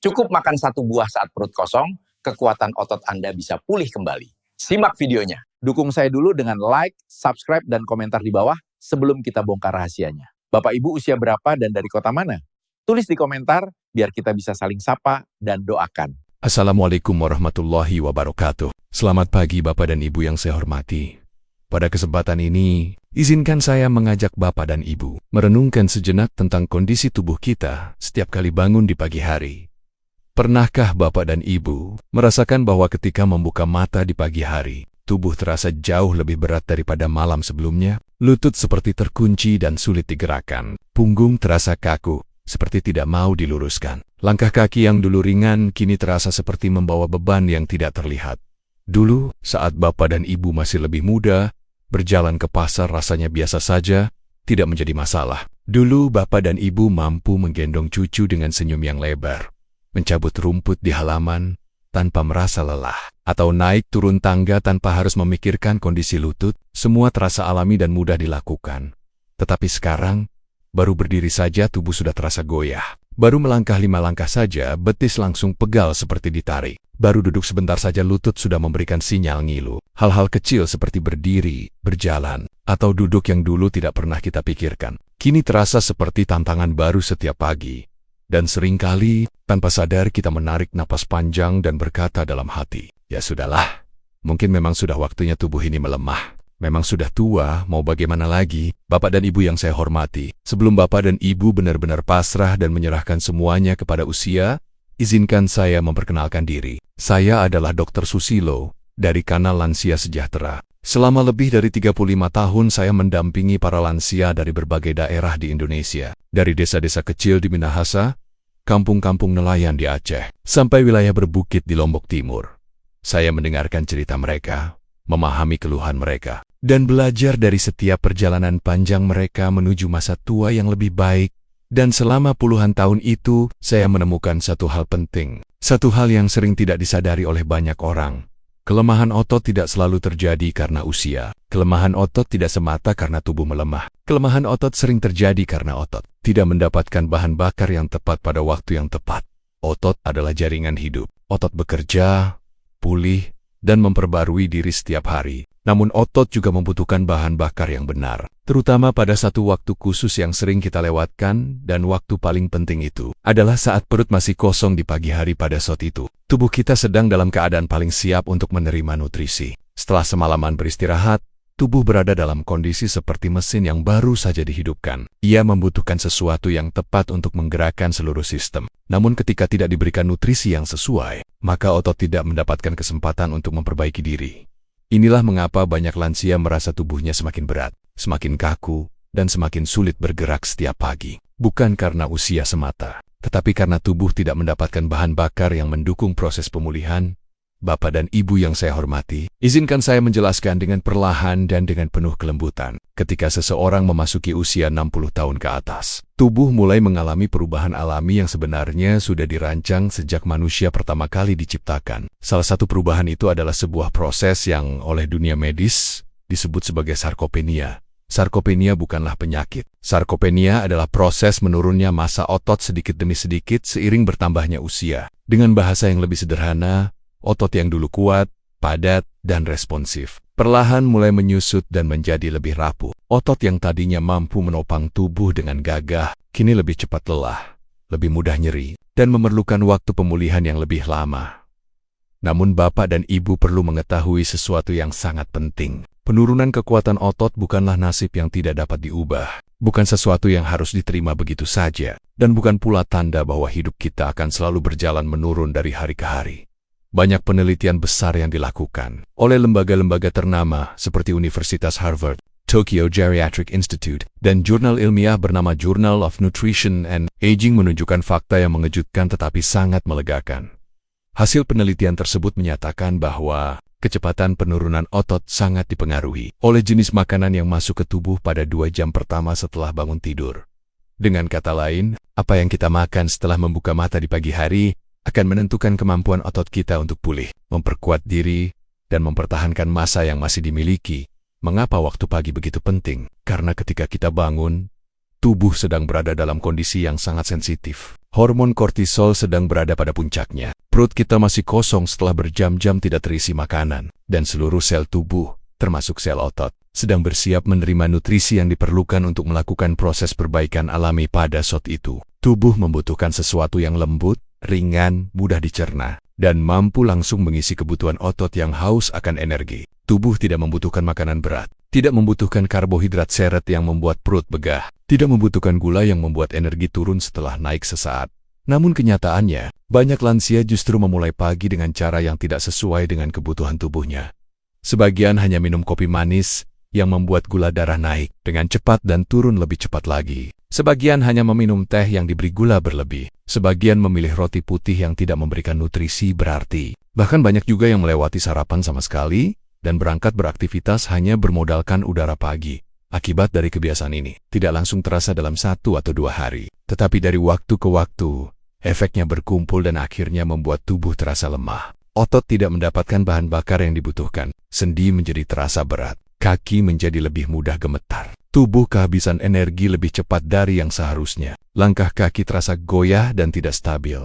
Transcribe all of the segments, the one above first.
Cukup makan satu buah saat perut kosong, kekuatan otot Anda bisa pulih kembali. Simak videonya. Dukung saya dulu dengan like, subscribe, dan komentar di bawah sebelum kita bongkar rahasianya. Bapak Ibu usia berapa dan dari kota mana? Tulis di komentar biar kita bisa saling sapa dan doakan. Assalamualaikum warahmatullahi wabarakatuh. Selamat pagi Bapak dan Ibu yang saya hormati. Pada kesempatan ini, izinkan saya mengajak Bapak dan Ibu merenungkan sejenak tentang kondisi tubuh kita setiap kali bangun di pagi hari. Pernahkah Bapak dan Ibu merasakan bahwa ketika membuka mata di pagi hari, tubuh terasa jauh lebih berat daripada malam sebelumnya? Lutut seperti terkunci dan sulit digerakkan. Punggung terasa kaku, seperti tidak mau diluruskan. Langkah kaki yang dulu ringan kini terasa seperti membawa beban yang tidak terlihat. Dulu, saat Bapak dan Ibu masih lebih muda, berjalan ke pasar rasanya biasa saja, tidak menjadi masalah. Dulu Bapak dan Ibu mampu menggendong cucu dengan senyum yang lebar, mencabut rumput di halaman tanpa merasa lelah, atau naik turun tangga tanpa harus memikirkan kondisi lutut. Semua terasa alami dan mudah dilakukan. Tetapi sekarang, baru berdiri saja tubuh sudah terasa goyah. Baru melangkah 5 langkah saja, betis langsung pegal seperti ditarik. Baru duduk sebentar saja lutut sudah memberikan sinyal ngilu. Hal-hal kecil seperti berdiri, berjalan, atau duduk yang dulu tidak pernah kita pikirkan, kini terasa seperti tantangan baru setiap pagi. Dan seringkali, tanpa sadar kita menarik napas panjang dan berkata dalam hati, ya sudahlah, mungkin memang sudah waktunya tubuh ini melemah. Memang sudah tua, mau bagaimana lagi? Bapak dan Ibu yang saya hormati, sebelum Bapak dan Ibu benar-benar pasrah dan menyerahkan semuanya kepada usia, izinkan saya memperkenalkan diri. Saya adalah Dr. Susilo, dari Kanal Lansia Sejahtera. Selama lebih dari 35 tahun saya mendampingi para lansia dari berbagai daerah di Indonesia. Dari desa-desa kecil di Minahasa, kampung-kampung nelayan di Aceh, sampai wilayah berbukit di Lombok Timur. Saya mendengarkan cerita mereka, memahami keluhan mereka, dan belajar dari setiap perjalanan panjang mereka menuju masa tua yang lebih baik. Dan selama puluhan tahun itu, saya menemukan satu hal penting, satu hal yang sering tidak disadari oleh banyak orang. Kelemahan otot tidak selalu terjadi karena usia. Kelemahan otot tidak semata karena tubuh melemah. Kelemahan otot sering terjadi karena otot tidak mendapatkan bahan bakar yang tepat pada waktu yang tepat. Otot adalah jaringan hidup. Otot bekerja, pulih, dan memperbarui diri setiap hari. Namun otot juga membutuhkan bahan bakar yang benar, terutama pada satu waktu khusus yang sering kita lewatkan, dan waktu paling penting itu adalah saat perut masih kosong di pagi hari. Pada saat itu, tubuh kita sedang dalam keadaan paling siap untuk menerima nutrisi. Setelah semalaman beristirahat, tubuh berada dalam kondisi seperti mesin yang baru saja dihidupkan. Ia membutuhkan sesuatu yang tepat untuk menggerakkan seluruh sistem. Namun ketika tidak diberikan nutrisi yang sesuai, maka otot tidak mendapatkan kesempatan untuk memperbaiki diri. Inilah mengapa banyak lansia merasa tubuhnya semakin berat, semakin kaku, dan semakin sulit bergerak setiap pagi. Bukan karena usia semata, tetapi karena tubuh tidak mendapatkan bahan bakar yang mendukung proses pemulihan. Bapak dan Ibu yang saya hormati, izinkan saya menjelaskan dengan perlahan dan dengan penuh kelembutan. Ketika seseorang memasuki usia 60 tahun ke atas, tubuh mulai mengalami perubahan alami yang sebenarnya sudah dirancang sejak manusia pertama kali diciptakan. Salah satu perubahan itu adalah sebuah proses yang oleh dunia medis disebut sebagai sarkopenia. Sarkopenia bukanlah penyakit. Sarkopenia adalah proses menurunnya massa otot sedikit demi sedikit seiring bertambahnya usia. Dengan bahasa yang lebih sederhana, otot yang dulu kuat, padat, dan responsif perlahan mulai menyusut dan menjadi lebih rapuh. Otot yang tadinya mampu menopang tubuh dengan gagah, kini lebih cepat lelah, lebih mudah nyeri, dan memerlukan waktu pemulihan yang lebih lama. Namun Bapak dan Ibu perlu mengetahui sesuatu yang sangat penting. Penurunan kekuatan otot bukanlah nasib yang tidak dapat diubah, bukan sesuatu yang harus diterima begitu saja, dan bukan pula tanda bahwa hidup kita akan selalu berjalan menurun dari hari ke hari. Banyak penelitian besar yang dilakukan oleh lembaga-lembaga ternama seperti Universitas Harvard, Tokyo Geriatric Institute, dan jurnal ilmiah bernama Journal of Nutrition and Aging menunjukkan fakta yang mengejutkan tetapi sangat melegakan. Hasil penelitian tersebut menyatakan bahwa kecepatan penurunan otot sangat dipengaruhi oleh jenis makanan yang masuk ke tubuh pada 2 jam pertama setelah bangun tidur. Dengan kata lain, apa yang kita makan setelah membuka mata di pagi hari akan menentukan kemampuan otot kita untuk pulih, memperkuat diri, dan mempertahankan massa yang masih dimiliki. Mengapa waktu pagi begitu penting? Karena ketika kita bangun, tubuh sedang berada dalam kondisi yang sangat sensitif. Hormon kortisol sedang berada pada puncaknya. Perut kita masih kosong setelah berjam-jam tidak terisi makanan. Dan seluruh sel tubuh, termasuk sel otot, sedang bersiap menerima nutrisi yang diperlukan untuk melakukan proses perbaikan alami pada saat itu. Tubuh membutuhkan sesuatu yang lembut, ringan, mudah dicerna, dan mampu langsung mengisi kebutuhan otot yang haus akan energi. Tubuh tidak membutuhkan makanan berat, tidak membutuhkan karbohidrat seret yang membuat perut begah, tidak membutuhkan gula yang membuat energi turun setelah naik sesaat. Namun kenyataannya, banyak lansia justru memulai pagi dengan cara yang tidak sesuai dengan kebutuhan tubuhnya. Sebagian hanya minum kopi manis yang membuat gula darah naik dengan cepat dan turun lebih cepat lagi. Sebagian hanya meminum teh yang diberi gula berlebih. Sebagian memilih roti putih yang tidak memberikan nutrisi berarti. Bahkan banyak juga yang melewati sarapan sama sekali dan berangkat beraktivitas hanya bermodalkan udara pagi. Akibat dari kebiasaan ini, tidak langsung terasa dalam 1 atau 2 hari. Tetapi dari waktu ke waktu, efeknya berkumpul dan akhirnya membuat tubuh terasa lemah. Otot tidak mendapatkan bahan bakar yang dibutuhkan. Sendi menjadi terasa berat. Kaki menjadi lebih mudah gemetar. Tubuh kehabisan energi lebih cepat dari yang seharusnya. Langkah kaki terasa goyah dan tidak stabil.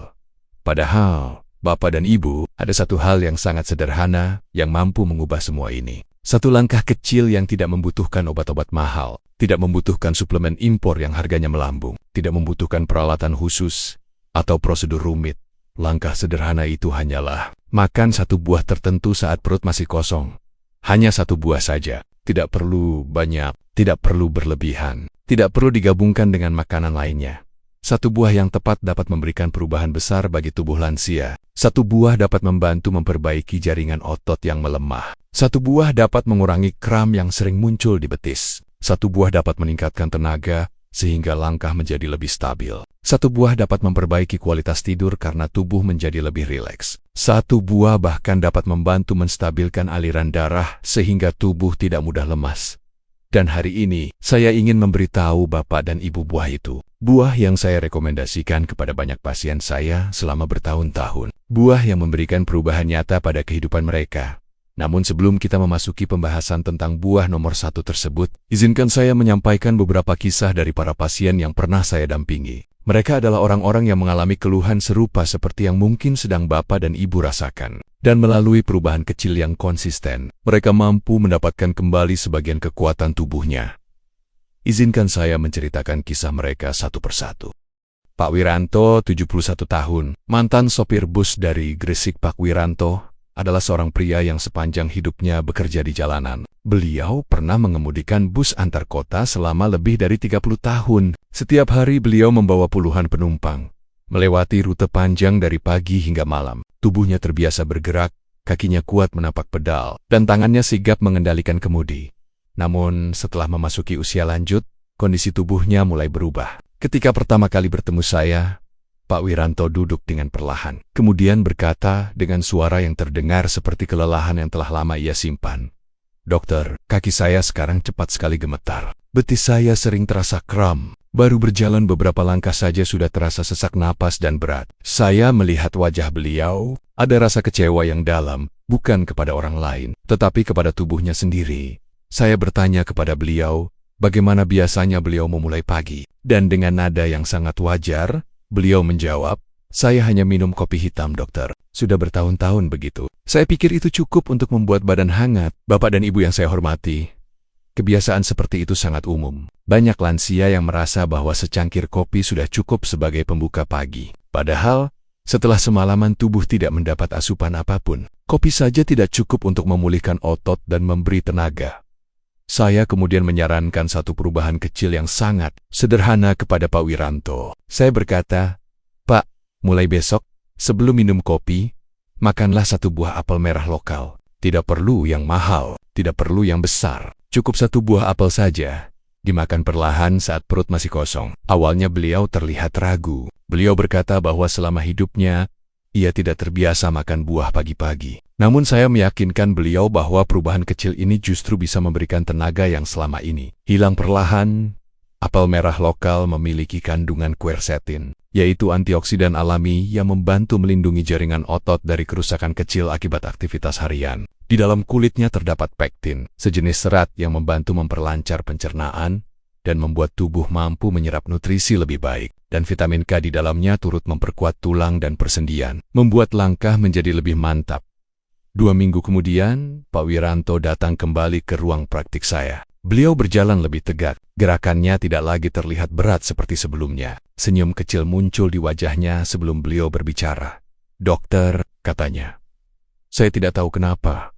Padahal, Bapak dan Ibu, ada satu hal yang sangat sederhana yang mampu mengubah semua ini. Satu langkah kecil yang tidak membutuhkan obat-obat mahal, tidak membutuhkan suplemen impor yang harganya melambung, tidak membutuhkan peralatan khusus atau prosedur rumit. Langkah sederhana itu hanyalah makan satu buah tertentu saat perut masih kosong. Hanya satu buah saja, tidak perlu banyak, tidak perlu berlebihan, tidak perlu digabungkan dengan makanan lainnya. Satu buah yang tepat dapat memberikan perubahan besar bagi tubuh lansia. Satu buah dapat membantu memperbaiki jaringan otot yang melemah. Satu buah dapat mengurangi kram yang sering muncul di betis. Satu buah dapat meningkatkan tenaga sehingga langkah menjadi lebih stabil. Satu buah dapat memperbaiki kualitas tidur karena tubuh menjadi lebih rileks. Satu buah bahkan dapat membantu menstabilkan aliran darah sehingga tubuh tidak mudah lemas. Dan hari ini, saya ingin memberitahu Bapak dan Ibu buah itu. Buah yang saya rekomendasikan kepada banyak pasien saya selama bertahun-tahun. Buah yang memberikan perubahan nyata pada kehidupan mereka. Namun sebelum kita memasuki pembahasan tentang buah nomor 1 tersebut, izinkan saya menyampaikan beberapa kisah dari para pasien yang pernah saya dampingi. Mereka adalah orang-orang yang mengalami keluhan serupa seperti yang mungkin sedang Bapak dan Ibu rasakan. Dan melalui perubahan kecil yang konsisten, mereka mampu mendapatkan kembali sebagian kekuatan tubuhnya. Izinkan saya menceritakan kisah mereka satu persatu. Pak Wiranto, 71 tahun, mantan sopir bus dari Gresik. Pak Wiranto adalah seorang pria yang sepanjang hidupnya bekerja di jalanan. Beliau pernah mengemudikan bus antar kota selama lebih dari 30 tahun. Setiap hari beliau membawa puluhan penumpang, melewati rute panjang dari pagi hingga malam. Tubuhnya terbiasa bergerak, kakinya kuat menapak pedal, dan tangannya sigap mengendalikan kemudi. Namun, setelah memasuki usia lanjut, kondisi tubuhnya mulai berubah. Ketika pertama kali bertemu saya, Pak Wiranto duduk dengan perlahan, kemudian berkata dengan suara yang terdengar seperti kelelahan yang telah lama ia simpan. "Dokter, kaki saya sekarang cepat sekali gemetar. Betis saya sering terasa kram. Baru berjalan beberapa langkah saja sudah terasa sesak napas dan berat." Saya melihat wajah beliau, ada rasa kecewa yang dalam, bukan kepada orang lain, tetapi kepada tubuhnya sendiri. Saya bertanya kepada beliau, bagaimana biasanya beliau memulai pagi. Dan dengan nada yang sangat wajar, beliau menjawab, "Saya hanya minum kopi hitam, dokter. Sudah bertahun-tahun begitu. Saya pikir itu cukup untuk membuat badan hangat." Bapak dan Ibu yang saya hormati, kebiasaan seperti itu sangat umum. Banyak lansia yang merasa bahwa secangkir kopi sudah cukup sebagai pembuka pagi. Padahal, setelah semalaman tubuh tidak mendapat asupan apapun, kopi saja tidak cukup untuk memulihkan otot dan memberi tenaga. Saya kemudian menyarankan satu perubahan kecil yang sangat sederhana kepada Pak Wiranto. Saya berkata, "Pak, mulai besok, sebelum minum kopi, makanlah satu buah apel merah lokal. Tidak perlu yang mahal, tidak perlu yang besar. Cukup satu buah apel saja. Dimakan perlahan saat perut masih kosong." Awalnya beliau terlihat ragu. Beliau berkata bahwa selama hidupnya, ia tidak terbiasa makan buah pagi-pagi. Namun saya meyakinkan beliau bahwa perubahan kecil ini justru bisa memberikan tenaga yang selama ini hilang perlahan. Apel merah lokal memiliki kandungan quercetin, yaitu antioksidan alami yang membantu melindungi jaringan otot dari kerusakan kecil akibat aktivitas harian. Di dalam kulitnya terdapat pektin, sejenis serat yang membantu memperlancar pencernaan, dan membuat tubuh mampu menyerap nutrisi lebih baik, dan vitamin K di dalamnya turut memperkuat tulang dan persendian, membuat langkah menjadi lebih mantap. 2 minggu kemudian, Pak Wiranto datang kembali ke ruang praktik saya. Beliau berjalan lebih tegak, gerakannya tidak lagi terlihat berat seperti sebelumnya. Senyum kecil muncul di wajahnya sebelum beliau berbicara. "Dokter," katanya, "saya tidak tahu kenapa,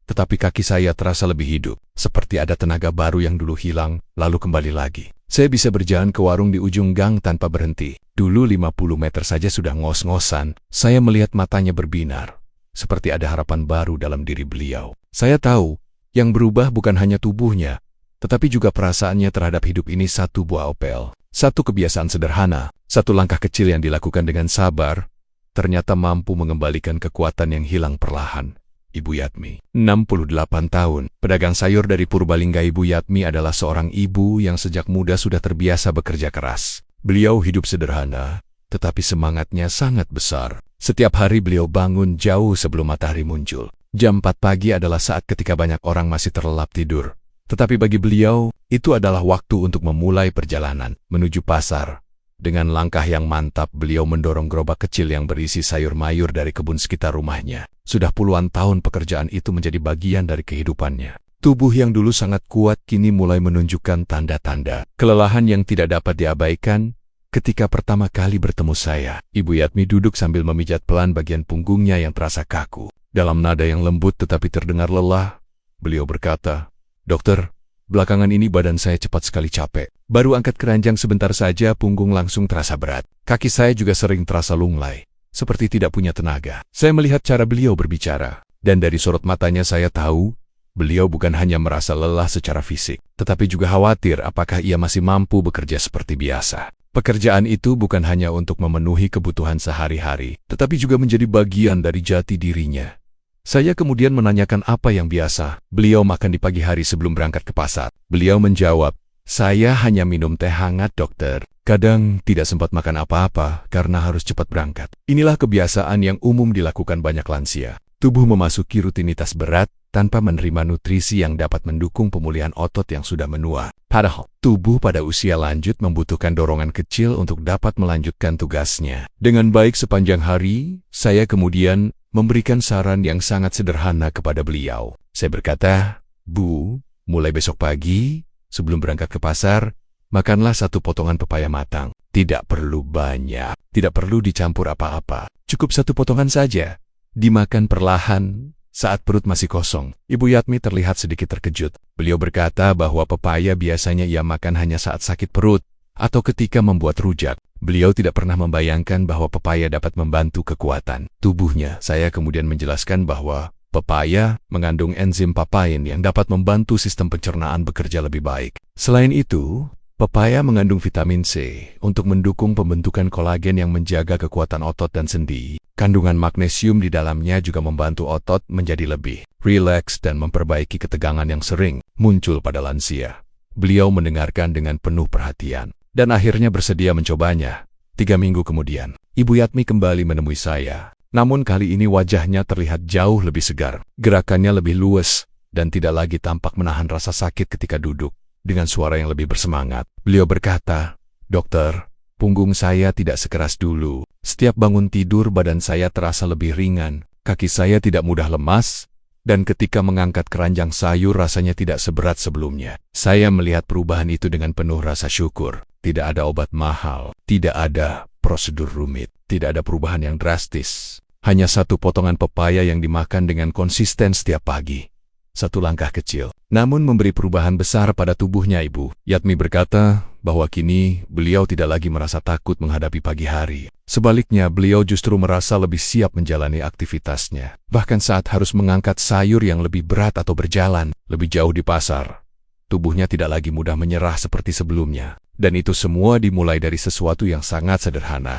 tetapi kaki saya terasa lebih hidup, seperti ada tenaga baru yang dulu hilang, lalu kembali lagi. Saya bisa berjalan ke warung di ujung gang tanpa berhenti. Dulu 50 meter saja sudah ngos-ngosan." Saya melihat matanya berbinar, seperti ada harapan baru dalam diri beliau. Saya tahu, yang berubah bukan hanya tubuhnya, tetapi juga perasaannya terhadap hidup ini. Satu buah opel, satu kebiasaan sederhana, satu langkah kecil yang dilakukan dengan sabar, ternyata mampu mengembalikan kekuatan yang hilang perlahan. Ibu Yatmi, 68 tahun, pedagang sayur dari Purbalingga. Ibu Yatmi adalah seorang ibu yang sejak muda sudah terbiasa bekerja keras. Beliau hidup sederhana, tetapi semangatnya sangat besar. Setiap hari beliau bangun jauh sebelum matahari muncul. Jam 4 pagi adalah saat ketika banyak orang masih terlelap tidur. Tetapi bagi beliau, itu adalah waktu untuk memulai perjalanan menuju pasar. Dengan langkah yang mantap, beliau mendorong gerobak kecil yang berisi sayur mayur dari kebun sekitar rumahnya. Sudah puluhan tahun pekerjaan itu menjadi bagian dari kehidupannya. Tubuh yang dulu sangat kuat kini mulai menunjukkan tanda-tanda kelelahan yang tidak dapat diabaikan. Ketika pertama kali bertemu saya, Ibu Yatmi duduk sambil memijat pelan bagian punggungnya yang terasa kaku. Dalam nada yang lembut tetapi terdengar lelah, beliau berkata, "Dokter, belakangan ini badan saya cepat sekali capek. Baru angkat keranjang sebentar saja punggung langsung terasa berat. Kaki saya juga sering terasa lunglai, seperti tidak punya tenaga." Saya melihat cara beliau berbicara, dan dari sorot matanya saya tahu, beliau bukan hanya merasa lelah secara fisik, tetapi juga khawatir apakah ia masih mampu bekerja seperti biasa. Pekerjaan itu bukan hanya untuk memenuhi kebutuhan sehari-hari, tetapi juga menjadi bagian dari jati dirinya. Saya kemudian menanyakan apa yang biasa beliau makan di pagi hari sebelum berangkat ke pasar. Beliau menjawab, "Saya hanya minum teh hangat, dokter. Kadang tidak sempat makan apa-apa karena harus cepat berangkat." Inilah kebiasaan yang umum dilakukan banyak lansia. Tubuh memasuki rutinitas berat tanpa menerima nutrisi yang dapat mendukung pemulihan otot yang sudah menua. Padahal, tubuh pada usia lanjut membutuhkan dorongan kecil untuk dapat melanjutkan tugasnya dengan baik sepanjang hari. Saya kemudian memberikan saran yang sangat sederhana kepada beliau. Saya berkata, "Bu, mulai besok pagi, sebelum berangkat ke pasar, makanlah 1 potongan pepaya matang. Tidak perlu banyak, tidak perlu dicampur apa-apa. Cukup 1 potongan saja. Dimakan perlahan saat perut masih kosong." Ibu Yatmi terlihat sedikit terkejut. Beliau berkata bahwa pepaya biasanya ia makan hanya saat sakit perut atau ketika membuat rujak. Beliau tidak pernah membayangkan bahwa pepaya dapat membantu kekuatan tubuhnya. Saya kemudian menjelaskan bahwa pepaya mengandung enzim papain yang dapat membantu sistem pencernaan bekerja lebih baik. Selain itu, pepaya mengandung vitamin C untuk mendukung pembentukan kolagen yang menjaga kekuatan otot dan sendi. Kandungan magnesium di dalamnya juga membantu otot menjadi lebih rileks dan memperbaiki ketegangan yang sering muncul pada lansia. Beliau mendengarkan dengan penuh perhatian dan akhirnya bersedia mencobanya. 3 minggu kemudian, Ibu Yatmi kembali menemui saya. Namun kali ini wajahnya terlihat jauh lebih segar. Gerakannya lebih luas dan tidak lagi tampak menahan rasa sakit ketika duduk. Dengan suara yang lebih bersemangat, beliau berkata, "Dokter, punggung saya tidak sekeras dulu. Setiap bangun tidur badan saya terasa lebih ringan. Kaki saya tidak mudah lemas, dan ketika mengangkat keranjang sayur rasanya tidak seberat sebelumnya." Saya melihat perubahan itu dengan penuh rasa syukur. Tidak ada obat mahal, tidak ada prosedur rumit, tidak ada perubahan yang drastis. Hanya 1 potongan pepaya yang dimakan dengan konsisten setiap pagi. 1 langkah kecil, namun memberi perubahan besar pada tubuhnya. Ibu Yatmi berkata bahwa kini beliau tidak lagi merasa takut menghadapi pagi hari. Sebaliknya, beliau justru merasa lebih siap menjalani aktivitasnya. Bahkan saat harus mengangkat sayur yang lebih berat atau berjalan lebih jauh di pasar, tubuhnya tidak lagi mudah menyerah seperti sebelumnya. Dan itu semua dimulai dari sesuatu yang sangat sederhana.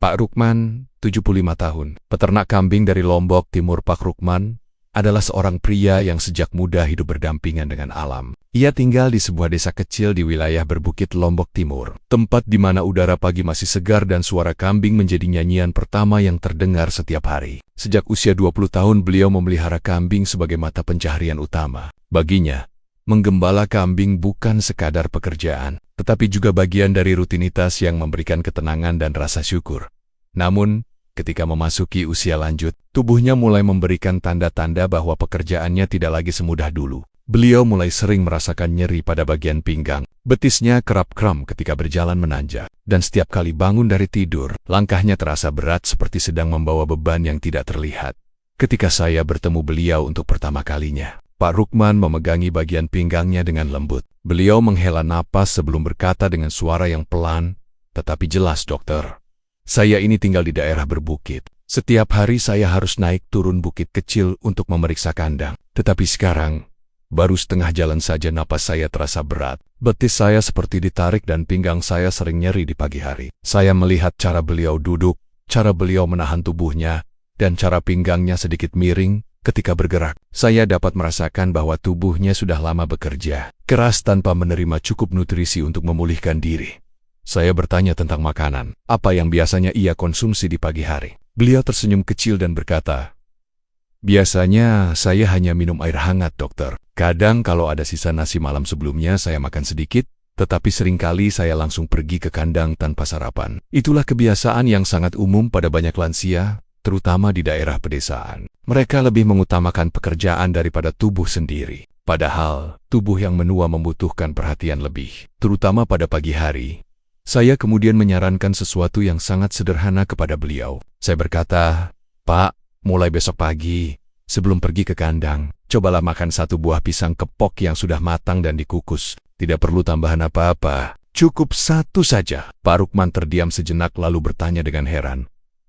Pak Rukman, 75 tahun, peternak kambing dari Lombok Timur. Pak Rukman adalah seorang pria yang sejak muda hidup berdampingan dengan alam. Ia tinggal di sebuah desa kecil di wilayah berbukit Lombok Timur, tempat di mana udara pagi masih segar dan suara kambing menjadi nyanyian pertama yang terdengar setiap hari. Sejak usia 20 tahun beliau memelihara kambing sebagai mata pencaharian utama. Baginya, Menggembala kambing bukan sekadar pekerjaan, tetapi juga bagian dari rutinitas yang memberikan ketenangan dan rasa syukur. Namun, ketika memasuki usia lanjut, tubuhnya mulai memberikan tanda-tanda bahwa pekerjaannya tidak lagi semudah dulu. Beliau mulai sering merasakan nyeri pada bagian pinggang. Betisnya kerap kram ketika berjalan menanjak, dan setiap kali bangun dari tidur, langkahnya terasa berat seperti sedang membawa beban yang tidak terlihat. Ketika saya bertemu beliau untuk pertama kalinya, Pak Rukman memegangi bagian pinggangnya dengan lembut. Beliau menghela napas sebelum berkata dengan suara yang pelan, tetapi jelas, "Dokter, saya ini tinggal di daerah berbukit. Setiap hari saya harus naik turun bukit kecil untuk memeriksa kandang. Tetapi sekarang, baru setengah jalan saja napas saya terasa berat. Betis saya seperti ditarik dan pinggang saya sering nyeri di pagi hari." Saya melihat cara beliau duduk, cara beliau menahan tubuhnya, dan cara pinggangnya sedikit miring ketika bergerak. Saya dapat merasakan bahwa tubuhnya sudah lama bekerja keras tanpa menerima cukup nutrisi untuk memulihkan diri. Saya bertanya tentang makanan, apa yang biasanya ia konsumsi di pagi hari. Beliau tersenyum kecil dan berkata, "Biasanya saya hanya minum air hangat, dokter. Kadang kalau ada sisa nasi malam sebelumnya saya makan sedikit, tetapi seringkali saya langsung pergi ke kandang tanpa sarapan." Itulah kebiasaan yang sangat umum pada banyak lansia, terutama di daerah pedesaan. Mereka lebih mengutamakan pekerjaan daripada tubuh sendiri. Padahal, tubuh yang menua membutuhkan perhatian lebih, terutama pada pagi hari. Saya kemudian menyarankan sesuatu yang sangat sederhana kepada beliau. Saya berkata, "Pak, mulai besok pagi, sebelum pergi ke kandang, cobalah makan 1 buah pisang kepok yang sudah matang dan dikukus. Tidak perlu tambahan apa-apa, cukup 1 saja." Pak Rukman terdiam sejenak lalu bertanya dengan heran,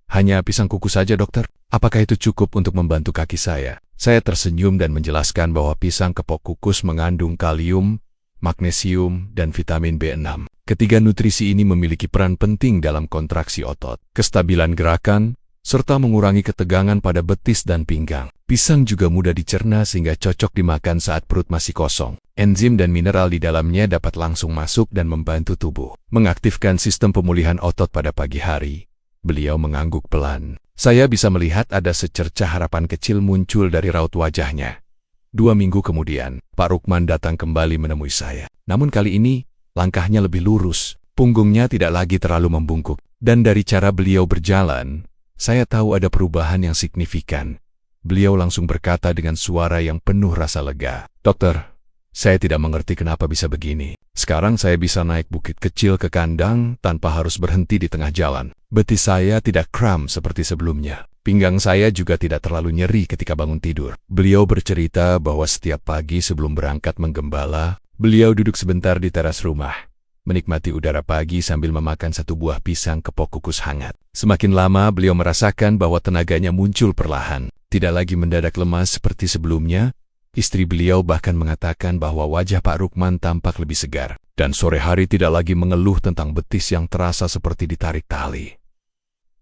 "Hanya pisang kukus saja, dokter? Apakah itu cukup untuk membantu kaki saya?" Saya tersenyum dan menjelaskan bahwa pisang kepok kukus mengandung kalium, magnesium, dan vitamin B6. Ketiga nutrisi ini memiliki peran penting dalam kontraksi otot, kestabilan gerakan, serta mengurangi ketegangan pada betis dan pinggang. Pisang juga mudah dicerna sehingga cocok dimakan saat perut masih kosong. Enzim dan mineral di dalamnya dapat langsung masuk dan membantu tubuh mengaktifkan sistem pemulihan otot pada pagi hari. Beliau mengangguk pelan. Saya bisa melihat ada secercah harapan kecil muncul dari raut wajahnya. 2 minggu kemudian, Pak Rukman datang kembali menemui saya. Namun kali ini, langkahnya lebih lurus, punggungnya tidak lagi terlalu membungkuk. Dan dari cara beliau berjalan, saya tahu ada perubahan yang signifikan. Beliau langsung berkata dengan suara yang penuh rasa lega, "Dokter, saya tidak mengerti kenapa bisa begini. Sekarang saya bisa naik bukit kecil ke kandang tanpa harus berhenti di tengah jalan. Betis saya tidak kram seperti sebelumnya. Pinggang saya juga tidak terlalu nyeri ketika bangun tidur." Beliau bercerita bahwa setiap pagi sebelum berangkat menggembala, beliau duduk sebentar di teras rumah, menikmati udara pagi sambil memakan 1 buah pisang kepok kukus hangat. Semakin lama beliau merasakan bahwa tenaganya muncul perlahan, tidak lagi mendadak lemas seperti sebelumnya. Istri beliau bahkan mengatakan bahwa wajah Pak Rukman tampak lebih segar, dan sore hari tidak lagi mengeluh tentang betis yang terasa seperti ditarik tali.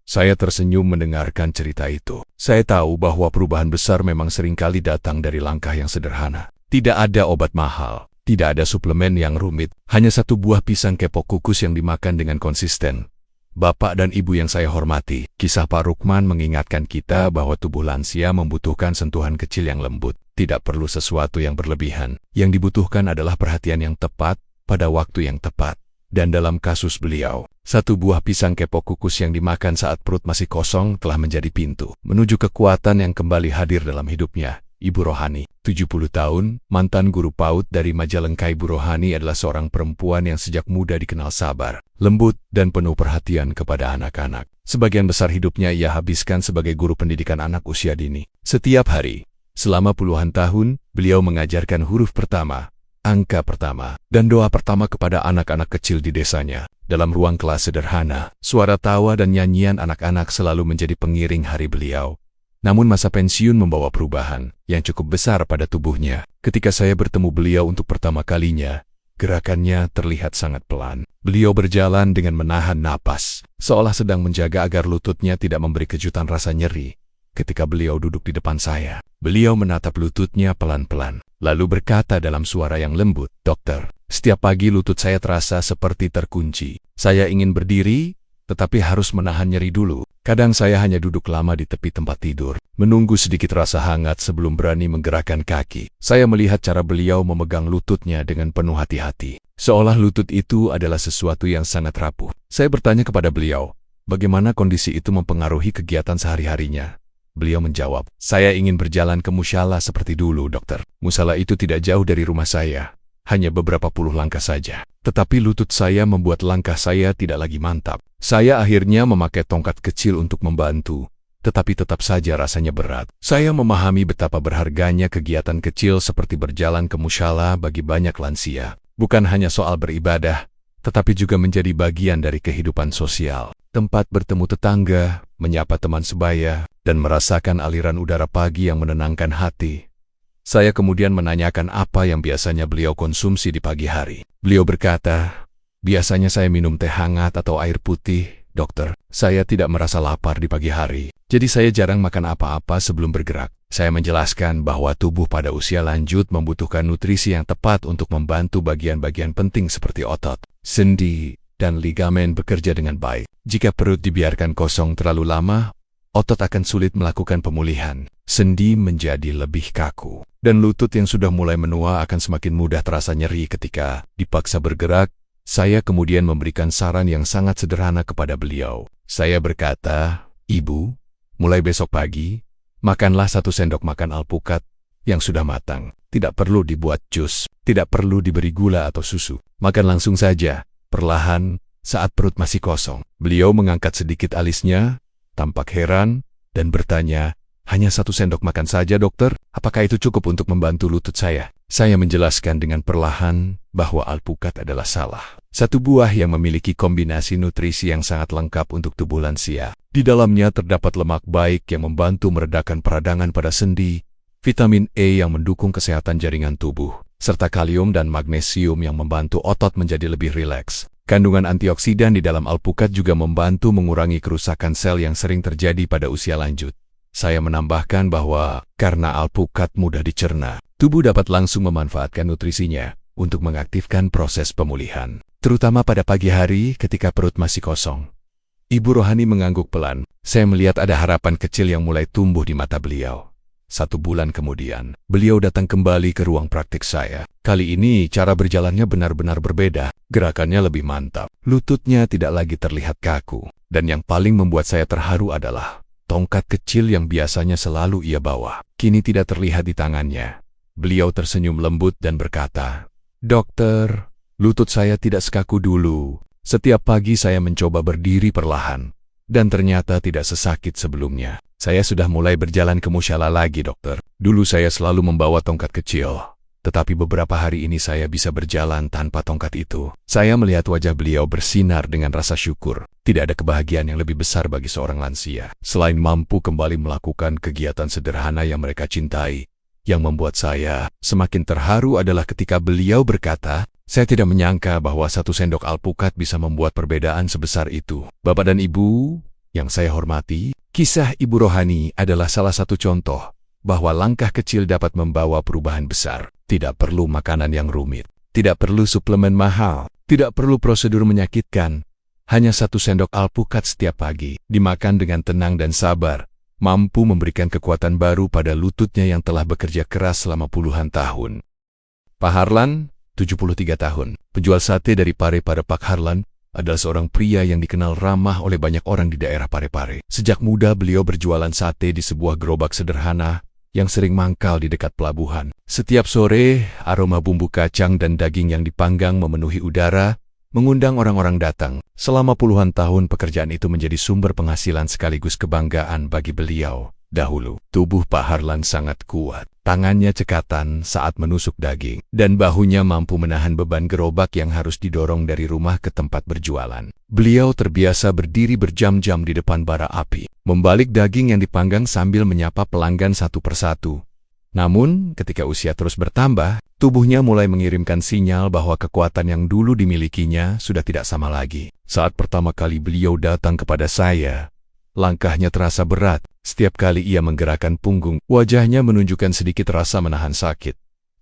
Saya tersenyum mendengarkan cerita itu. Saya tahu bahwa perubahan besar memang seringkali datang dari langkah yang sederhana. Tidak ada obat mahal, tidak ada suplemen yang rumit, hanya 1 buah pisang kepok kukus yang dimakan dengan konsisten. Bapak dan Ibu yang saya hormati, kisah Pak Rukman mengingatkan kita bahwa tubuh lansia membutuhkan sentuhan kecil yang lembut. Tidak perlu sesuatu yang berlebihan. Yang dibutuhkan adalah perhatian yang tepat pada waktu yang tepat. Dan dalam kasus beliau, 1 buah pisang kepok kukus yang dimakan saat perut masih kosong telah menjadi pintu menuju kekuatan yang kembali hadir dalam hidupnya. Ibu Rohani, 70 tahun, mantan guru PAUD dari Majalengka. Ibu Rohani adalah seorang perempuan yang sejak muda dikenal sabar, lembut, dan penuh perhatian kepada anak-anak. Sebagian besar hidupnya ia habiskan sebagai guru pendidikan anak usia dini. Setiap hari, selama puluhan tahun, beliau mengajarkan huruf pertama, angka pertama, dan doa pertama kepada anak-anak kecil di desanya. Dalam ruang kelas sederhana, suara tawa dan nyanyian anak-anak selalu menjadi pengiring hari beliau. Namun masa pensiun membawa perubahan yang cukup besar pada tubuhnya. Ketika saya bertemu beliau untuk pertama kalinya, gerakannya terlihat sangat pelan. Beliau berjalan dengan menahan napas, seolah sedang menjaga agar lututnya tidak memberi kejutan rasa nyeri. Ketika beliau duduk di depan saya, beliau menatap lututnya pelan-pelan, lalu berkata dalam suara yang lembut, "Dokter, setiap pagi lutut saya terasa seperti terkunci. Saya ingin berdiri, tetapi harus menahan nyeri dulu. Kadang saya hanya duduk lama di tepi tempat tidur, menunggu sedikit rasa hangat sebelum berani menggerakkan kaki. Saya melihat cara beliau memegang lututnya dengan penuh hati-hati, seolah lutut itu adalah sesuatu yang sangat rapuh. Saya bertanya kepada beliau, bagaimana kondisi itu mempengaruhi kegiatan sehari-harinya. Beliau menjawab, saya ingin berjalan ke musala seperti dulu, dokter. Musala itu tidak jauh dari rumah saya, hanya beberapa puluh langkah saja. Tetapi lutut saya membuat langkah saya tidak lagi mantap. Saya akhirnya memakai tongkat kecil untuk membantu, tetapi tetap saja rasanya berat. Saya memahami betapa berharganya kegiatan kecil seperti berjalan ke musala bagi banyak lansia. Bukan hanya soal beribadah, tetapi juga menjadi bagian dari kehidupan sosial. Tempat bertemu tetangga, menyapa teman sebaya, dan merasakan aliran udara pagi yang menenangkan hati. Saya kemudian menanyakan apa yang biasanya beliau konsumsi di pagi hari. Beliau berkata, biasanya saya minum teh hangat atau air putih, dokter. Saya tidak merasa lapar di pagi hari, jadi saya jarang makan apa-apa sebelum bergerak. Saya menjelaskan bahwa tubuh pada usia lanjut membutuhkan nutrisi yang tepat untuk membantu bagian-bagian penting seperti otot, sendi, dan ligamen bekerja dengan baik. Jika perut dibiarkan kosong terlalu lama, otot akan sulit melakukan pemulihan, sendi menjadi lebih kaku, dan lutut yang sudah mulai menua akan semakin mudah terasa nyeri ketika dipaksa bergerak. Saya kemudian memberikan saran yang sangat sederhana kepada beliau. Saya berkata, Ibu, mulai besok pagi, makanlah 1 sendok makan alpukat yang sudah matang. Tidak perlu dibuat jus, tidak perlu diberi gula atau susu. Makan langsung saja, perlahan, saat perut masih kosong. Beliau mengangkat sedikit alisnya, tampak heran, dan bertanya, hanya 1 sendok makan saja, dokter? Apakah itu cukup untuk membantu lutut saya? Saya menjelaskan dengan perlahan bahwa alpukat adalah salah satu buah yang memiliki kombinasi nutrisi yang sangat lengkap untuk tubuh lansia. Di dalamnya terdapat lemak baik yang membantu meredakan peradangan pada sendi, vitamin E yang mendukung kesehatan jaringan tubuh, serta kalium dan magnesium yang membantu otot menjadi lebih rileks. Kandungan antioksidan di dalam alpukat juga membantu mengurangi kerusakan sel yang sering terjadi pada usia lanjut. Saya menambahkan bahwa karena alpukat mudah dicerna, tubuh dapat langsung memanfaatkan nutrisinya untuk mengaktifkan proses pemulihan, terutama pada pagi hari ketika perut masih kosong. Ibu Rohani mengangguk pelan. Saya melihat ada harapan kecil yang mulai tumbuh di mata beliau. 1 bulan kemudian, beliau datang kembali ke ruang praktik saya. Kali ini cara berjalannya benar-benar berbeda. Gerakannya lebih mantap. Lututnya tidak lagi terlihat kaku. Dan yang paling membuat saya terharu adalah tongkat kecil yang biasanya selalu ia bawa, kini tidak terlihat di tangannya. Beliau tersenyum lembut dan berkata, Dokter, lutut saya tidak sekaku dulu. Setiap pagi saya mencoba berdiri perlahan, dan ternyata tidak sesakit sebelumnya. Saya sudah mulai berjalan ke musala lagi, dokter. Dulu saya selalu membawa tongkat kecil, tetapi beberapa hari ini saya bisa berjalan tanpa tongkat itu. Saya melihat wajah beliau bersinar dengan rasa syukur. Tidak ada kebahagiaan yang lebih besar bagi seorang lansia, selain mampu kembali melakukan kegiatan sederhana yang mereka cintai. Yang membuat saya semakin terharu adalah ketika beliau berkata, saya tidak menyangka bahwa 1 sendok alpukat bisa membuat perbedaan sebesar itu. Bapak dan Ibu yang saya hormati, kisah Ibu Rohani adalah salah satu contoh bahwa langkah kecil dapat membawa perubahan besar. Tidak perlu makanan yang rumit, tidak perlu suplemen mahal, tidak perlu prosedur menyakitkan. Hanya 1 sendok alpukat setiap pagi, dimakan dengan tenang dan sabar, mampu memberikan kekuatan baru pada lututnya yang telah bekerja keras selama puluhan tahun. Pak Harlan, 73 tahun, penjual sate dari Parepare. Pak Harlan adalah seorang pria yang dikenal ramah oleh banyak orang di daerah Parepare. Sejak muda beliau berjualan sate di sebuah gerobak sederhana yang sering mangkal di dekat pelabuhan. Setiap sore, aroma bumbu kacang dan daging yang dipanggang memenuhi udara, mengundang orang-orang datang. Selama puluhan tahun pekerjaan itu menjadi sumber penghasilan sekaligus kebanggaan bagi beliau. Dahulu, tubuh Pak Harlan sangat kuat. Tangannya cekatan saat menusuk daging, dan bahunya mampu menahan beban gerobak yang harus didorong dari rumah ke tempat berjualan. Beliau terbiasa berdiri berjam-jam di depan bara api, membalik daging yang dipanggang sambil menyapa pelanggan satu persatu. Namun, ketika usia terus bertambah, tubuhnya mulai mengirimkan sinyal bahwa kekuatan yang dulu dimilikinya sudah tidak sama lagi. Saat pertama kali beliau datang kepada saya, langkahnya terasa berat. Setiap kali ia menggerakkan punggung, wajahnya menunjukkan sedikit rasa menahan sakit.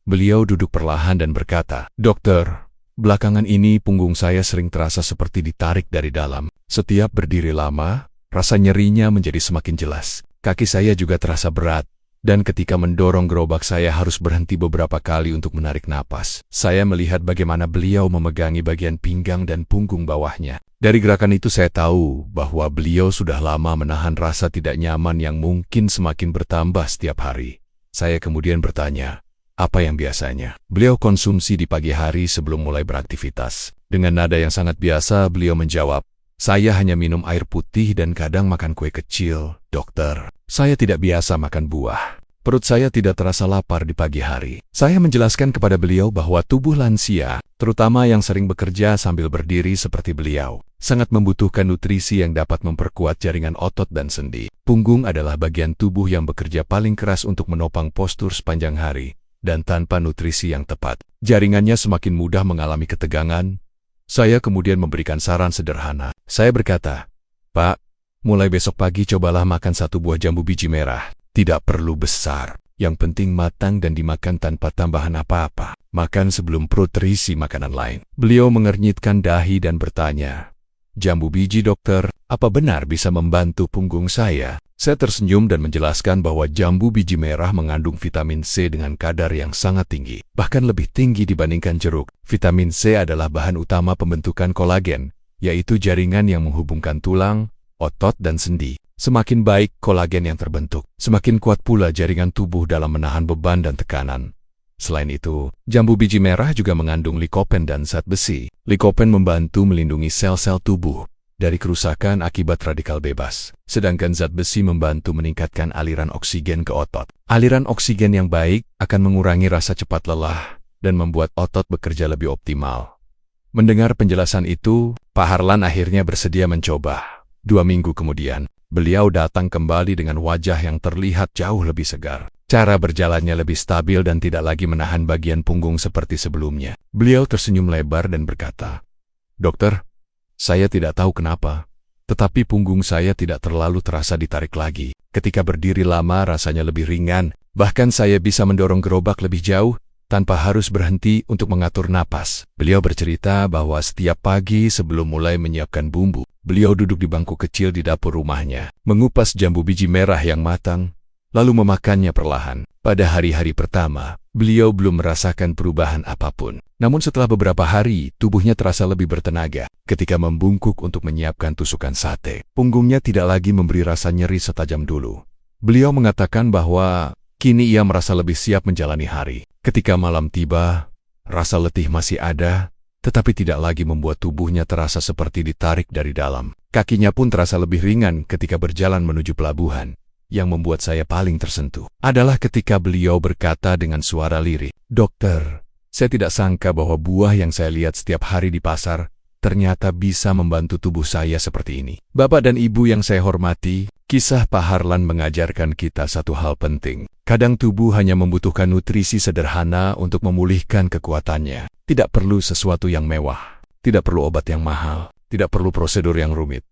Beliau duduk perlahan dan berkata, Dokter, belakangan ini punggung saya sering terasa seperti ditarik dari dalam. Setiap berdiri lama, rasa nyerinya menjadi semakin jelas. Kaki saya juga terasa berat, dan ketika mendorong gerobak saya harus berhenti beberapa kali untuk menarik napas. Saya melihat bagaimana beliau memegangi bagian pinggang dan punggung bawahnya. Dari gerakan itu saya tahu bahwa beliau sudah lama menahan rasa tidak nyaman yang mungkin semakin bertambah setiap hari. Saya kemudian bertanya, apa yang biasanya beliau konsumsi di pagi hari sebelum mulai beraktivitas? Dengan nada yang sangat biasa, beliau menjawab, saya hanya minum air putih dan kadang makan kue kecil, dokter. Saya tidak biasa makan buah. Perut saya tidak terasa lapar di pagi hari. Saya menjelaskan kepada beliau bahwa tubuh lansia, terutama yang sering bekerja sambil berdiri seperti beliau, sangat membutuhkan nutrisi yang dapat memperkuat jaringan otot dan sendi. Punggung adalah bagian tubuh yang bekerja paling keras untuk menopang postur sepanjang hari, dan tanpa nutrisi yang tepat, jaringannya semakin mudah mengalami ketegangan. Saya kemudian memberikan saran sederhana. Saya berkata, Pak, mulai besok pagi cobalah makan 1 buah jambu biji merah. Tidak perlu besar, yang penting matang dan dimakan tanpa tambahan apa-apa. Makan sebelum perut terisi makanan lain. Beliau mengernyitkan dahi dan bertanya, jambu biji dokter, apa benar bisa membantu punggung saya? Saya tersenyum dan menjelaskan bahwa jambu biji merah mengandung vitamin C dengan kadar yang sangat tinggi, bahkan lebih tinggi dibandingkan jeruk. Vitamin C adalah bahan utama pembentukan kolagen, yaitu jaringan yang menghubungkan tulang, otot, dan sendi. Semakin baik kolagen yang terbentuk, semakin kuat pula jaringan tubuh dalam menahan beban dan tekanan. Selain itu, jambu biji merah juga mengandung likopen dan zat besi. Likopen membantu melindungi sel-sel tubuh dari kerusakan akibat radikal bebas, sedangkan zat besi membantu meningkatkan aliran oksigen ke otot. Aliran oksigen yang baik akan mengurangi rasa cepat lelah dan membuat otot bekerja lebih optimal. Mendengar penjelasan itu, Pak Harlan akhirnya bersedia mencoba. 2 minggu kemudian, beliau datang kembali dengan wajah yang terlihat jauh lebih segar. Cara berjalannya lebih stabil dan tidak lagi menahan bagian punggung seperti sebelumnya. Beliau tersenyum lebar dan berkata, dokter, saya tidak tahu kenapa, tetapi punggung saya tidak terlalu terasa ditarik lagi. Ketika berdiri lama rasanya lebih ringan, bahkan saya bisa mendorong gerobak lebih jauh tanpa harus berhenti untuk mengatur napas. Beliau bercerita bahwa setiap pagi sebelum mulai menyiapkan bumbu, beliau duduk di bangku kecil di dapur rumahnya, mengupas jambu biji merah yang matang, lalu memakannya perlahan. Pada hari-hari pertama, beliau belum merasakan perubahan apapun. Namun setelah beberapa hari, tubuhnya terasa lebih bertenaga. Ketika membungkuk untuk menyiapkan tusukan sate, punggungnya tidak lagi memberi rasa nyeri setajam dulu. Beliau mengatakan bahwa kini ia merasa lebih siap menjalani hari. Ketika malam tiba, rasa letih masih ada, tetapi tidak lagi membuat tubuhnya terasa seperti ditarik dari dalam. Kakinya pun terasa lebih ringan ketika berjalan menuju pelabuhan. Yang membuat saya paling tersentuh adalah ketika beliau berkata dengan suara lirih, dokter, saya tidak sangka bahwa buah yang saya lihat setiap hari di pasar ternyata bisa membantu tubuh saya seperti ini. Bapak dan Ibu yang saya hormati, kisah Pak Harlan mengajarkan kita satu hal penting. Kadang tubuh hanya membutuhkan nutrisi sederhana untuk memulihkan kekuatannya. Tidak perlu sesuatu yang mewah, tidak perlu obat yang mahal, tidak perlu prosedur yang rumit.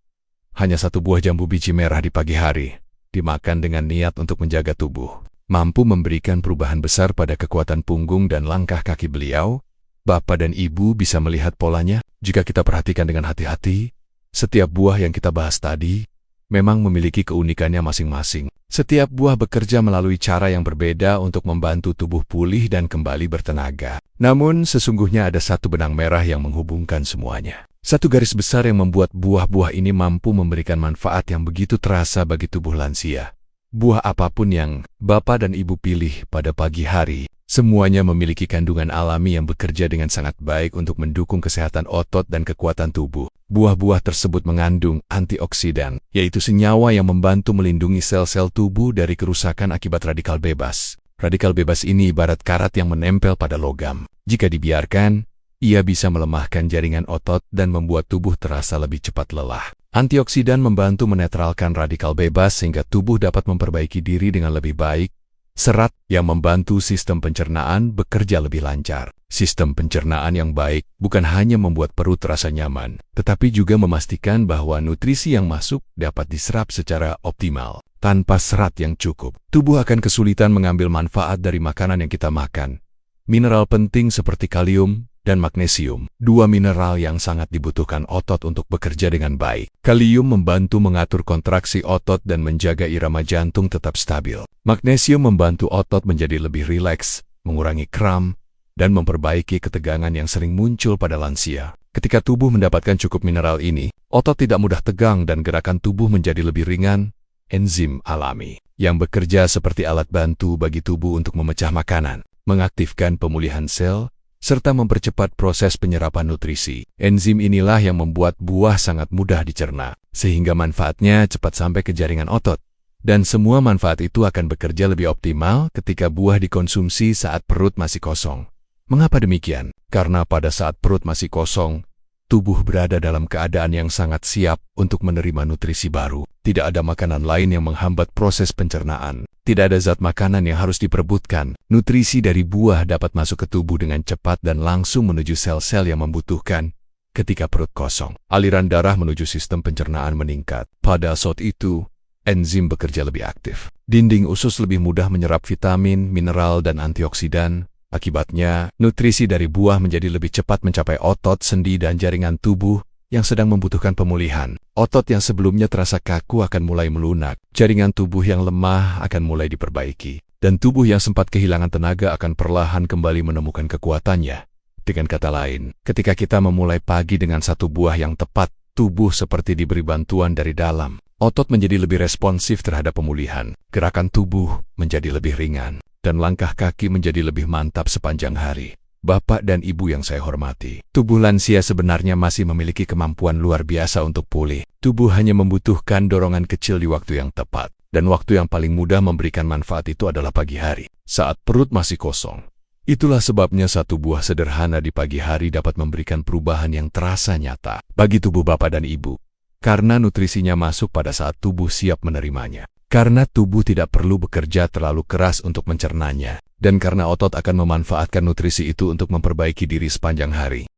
Hanya 1 buah jambu biji merah di pagi hari, dimakan dengan niat untuk menjaga tubuh, mampu memberikan perubahan besar pada kekuatan punggung dan langkah kaki beliau. Bapak dan Ibu bisa melihat polanya jika kita perhatikan dengan hati-hati. Setiap buah yang kita bahas tadi memang memiliki keunikannya masing-masing. Setiap buah bekerja melalui cara yang berbeda untuk membantu tubuh pulih dan kembali bertenaga. Namun sesungguhnya ada satu benang merah yang menghubungkan semuanya. Satu garis besar yang membuat buah-buah ini mampu memberikan manfaat yang begitu terasa bagi tubuh lansia. Buah apapun yang Bapak dan Ibu pilih pada pagi hari, semuanya memiliki kandungan alami yang bekerja dengan sangat baik untuk mendukung kesehatan otot dan kekuatan tubuh. Buah-buah tersebut mengandung antioksidan, yaitu senyawa yang membantu melindungi sel-sel tubuh dari kerusakan akibat radikal bebas. Radikal bebas ini ibarat karat yang menempel pada logam. Jika dibiarkan, ia bisa melemahkan jaringan otot dan membuat tubuh terasa lebih cepat lelah. Antioksidan membantu menetralkan radikal bebas sehingga tubuh dapat memperbaiki diri dengan lebih baik. Serat yang membantu sistem pencernaan bekerja lebih lancar. Sistem pencernaan yang baik bukan hanya membuat perut terasa nyaman, tetapi juga memastikan bahwa nutrisi yang masuk dapat diserap secara optimal. Tanpa serat yang cukup, tubuh akan kesulitan mengambil manfaat dari makanan yang kita makan. Mineral penting seperti kalium, dan magnesium, dua mineral yang sangat dibutuhkan otot untuk bekerja dengan baik. Kalium membantu mengatur kontraksi otot dan menjaga irama jantung tetap stabil. Magnesium membantu otot menjadi lebih rileks, mengurangi kram, dan memperbaiki ketegangan yang sering muncul pada lansia. Ketika tubuh mendapatkan cukup mineral ini, otot tidak mudah tegang dan gerakan tubuh menjadi lebih ringan. Enzim alami yang bekerja seperti alat bantu bagi tubuh untuk memecah makanan, mengaktifkan pemulihan sel, serta mempercepat proses penyerapan nutrisi. Enzim inilah yang membuat buah sangat mudah dicerna, sehingga manfaatnya cepat sampai ke jaringan otot. Dan semua manfaat itu akan bekerja lebih optimal ketika buah dikonsumsi saat perut masih kosong. Mengapa demikian? Karena pada saat perut masih kosong, tubuh berada dalam keadaan yang sangat siap untuk menerima nutrisi baru. Tidak ada makanan lain yang menghambat proses pencernaan. Tidak ada zat makanan yang harus diperebutkan. Nutrisi dari buah dapat masuk ke tubuh dengan cepat dan langsung menuju sel-sel yang membutuhkan ketika perut kosong. Aliran darah menuju sistem pencernaan meningkat. Pada saat itu, enzim bekerja lebih aktif. Dinding usus lebih mudah menyerap vitamin, mineral, dan antioksidan. Akibatnya, nutrisi dari buah menjadi lebih cepat mencapai otot, sendi, dan jaringan tubuh yang sedang membutuhkan pemulihan. Otot yang sebelumnya terasa kaku akan mulai melunak, jaringan tubuh yang lemah akan mulai diperbaiki, dan tubuh yang sempat kehilangan tenaga akan perlahan kembali menemukan kekuatannya. Dengan kata lain, ketika kita memulai pagi dengan satu buah yang tepat, tubuh seperti diberi bantuan dari dalam. Otot menjadi lebih responsif terhadap pemulihan, gerakan tubuh menjadi lebih ringan, dan langkah kaki menjadi lebih mantap sepanjang hari. Bapak dan Ibu yang saya hormati, tubuh lansia sebenarnya masih memiliki kemampuan luar biasa untuk pulih. Tubuh hanya membutuhkan dorongan kecil di waktu yang tepat, dan waktu yang paling mudah memberikan manfaat itu adalah pagi hari, saat perut masih kosong. Itulah sebabnya satu buah sederhana di pagi hari dapat memberikan perubahan yang terasa nyata bagi tubuh Bapak dan Ibu, karena nutrisinya masuk pada saat tubuh siap menerimanya. Karena tubuh tidak perlu bekerja terlalu keras untuk mencernanya, dan karena otot akan memanfaatkan nutrisi itu untuk memperbaiki diri sepanjang hari.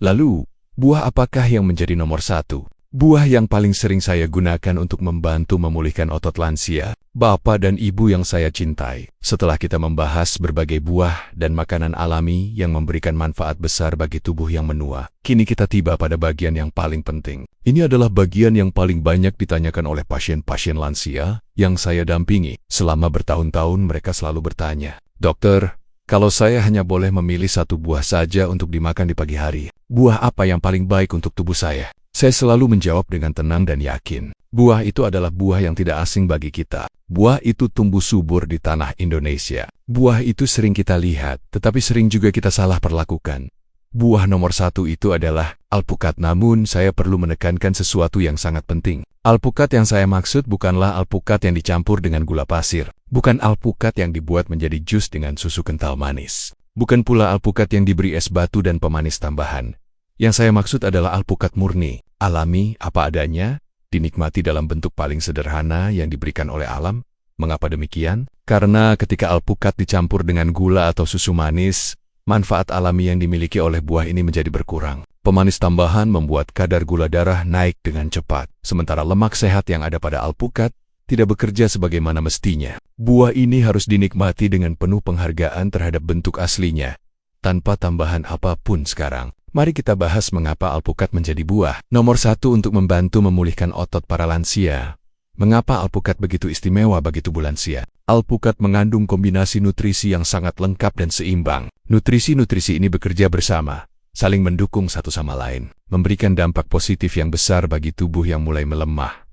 Lalu, buah apakah yang menjadi nomor satu? Buah yang paling sering saya gunakan untuk membantu memulihkan otot lansia, Bapak dan Ibu yang saya cintai. Setelah kita membahas berbagai buah dan makanan alami yang memberikan manfaat besar bagi tubuh yang menua, kini kita tiba pada bagian yang paling penting. Ini adalah bagian yang paling banyak ditanyakan oleh pasien-pasien lansia yang saya dampingi. Selama bertahun-tahun mereka selalu bertanya, "Dokter, kalau saya hanya boleh memilih satu buah saja untuk dimakan di pagi hari, buah apa yang paling baik untuk tubuh saya?" Saya selalu menjawab dengan tenang dan yakin. Buah itu adalah buah yang tidak asing bagi kita. Buah itu tumbuh subur di tanah Indonesia. Buah itu sering kita lihat, tetapi sering juga kita salah perlakukan. Buah nomor satu itu adalah alpukat, namun saya perlu menekankan sesuatu yang sangat penting. Alpukat yang saya maksud bukanlah alpukat yang dicampur dengan gula pasir. Bukan alpukat yang dibuat menjadi jus dengan susu kental manis. Bukan pula alpukat yang diberi es batu dan pemanis tambahan. Yang saya maksud adalah alpukat murni, alami, apa adanya, dinikmati dalam bentuk paling sederhana yang diberikan oleh alam. Mengapa demikian? Karena ketika alpukat dicampur dengan gula atau susu manis, manfaat alami yang dimiliki oleh buah ini menjadi berkurang. Pemanis tambahan membuat kadar gula darah naik dengan cepat, sementara lemak sehat yang ada pada alpukat tidak bekerja sebagaimana mestinya. Buah ini harus dinikmati dengan penuh penghargaan terhadap bentuk aslinya, tanpa tambahan apapun sekarang. Mari kita bahas mengapa alpukat menjadi buah. Nomor satu, untuk membantu memulihkan otot para lansia. Mengapa alpukat begitu istimewa bagi tubuh lansia? Alpukat mengandung kombinasi nutrisi yang sangat lengkap dan seimbang. Nutrisi-nutrisi ini bekerja bersama, saling mendukung satu sama lain, memberikan dampak positif yang besar bagi tubuh yang mulai melemah.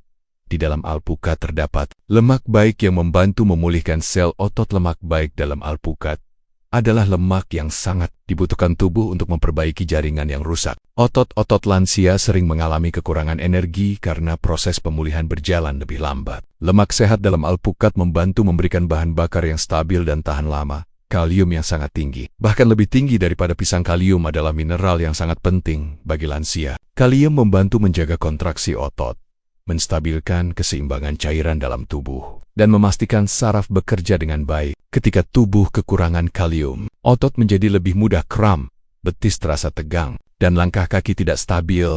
Di dalam alpukat terdapat lemak baik yang membantu memulihkan sel otot. Lemak baik dalam alpukat adalah lemak yang sangat dibutuhkan tubuh untuk memperbaiki jaringan yang rusak. Otot-otot lansia sering mengalami kekurangan energi karena proses pemulihan berjalan lebih lambat. Lemak sehat dalam alpukat membantu memberikan bahan bakar yang stabil dan tahan lama. Kalium yang sangat tinggi, bahkan lebih tinggi daripada pisang kalium, adalah mineral yang sangat penting bagi lansia. Kalium membantu menjaga kontraksi otot, menstabilkan keseimbangan cairan dalam tubuh, dan memastikan saraf bekerja dengan baik. Ketika tubuh kekurangan kalium, otot menjadi lebih mudah kram, betis terasa tegang, dan langkah kaki tidak stabil.